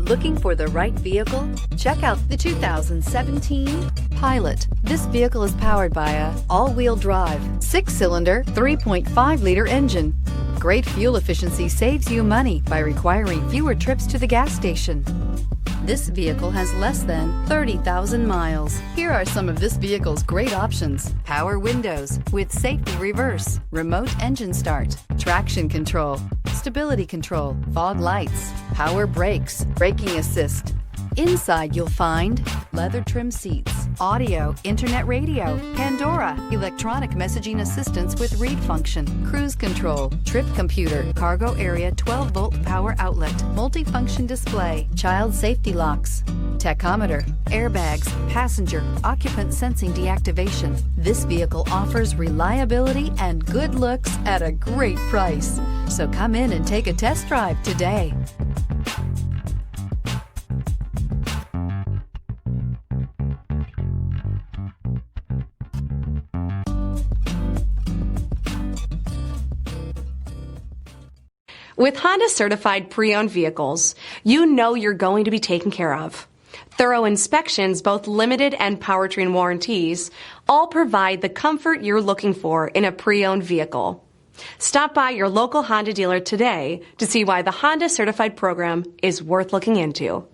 Looking for the right vehicle? Check out the 2017 Pilot. This vehicle is powered by a all-wheel drive, 6-cylinder, 3.5-liter engine. Great fuel efficiency saves you money by requiring fewer trips to the gas station. This vehicle has less than 30,000 miles. Here are some of this vehicle's great options: power windows with safety reverse, remote engine start, traction control, stability control, fog lights, power brakes, braking assist. Inside you'll find leather trim seats, audio, internet radio, Pandora, electronic messaging assistance with read function, cruise control, trip computer, cargo area 12-volt power outlet, multifunction display, child safety locks, tachometer, airbags, passenger, occupant sensing deactivation. This vehicle offers reliability and good looks at a great price. So come in and take a test drive today. With Honda certified pre-owned vehicles, you know you're going to be taken care of. Thorough inspections, both limited and powertrain warranties, all provide the comfort you're looking for in a pre-owned vehicle. Stop by your local Honda dealer today to see why the Honda certified program is worth looking into.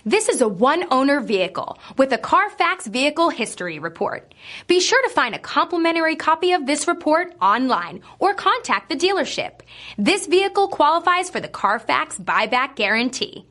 This is a one-owner vehicle with a Carfax Vehicle History Report. Be sure to find a complimentary copy of this report online or contact the dealership. This vehicle qualifies for the Carfax Buyback Guarantee.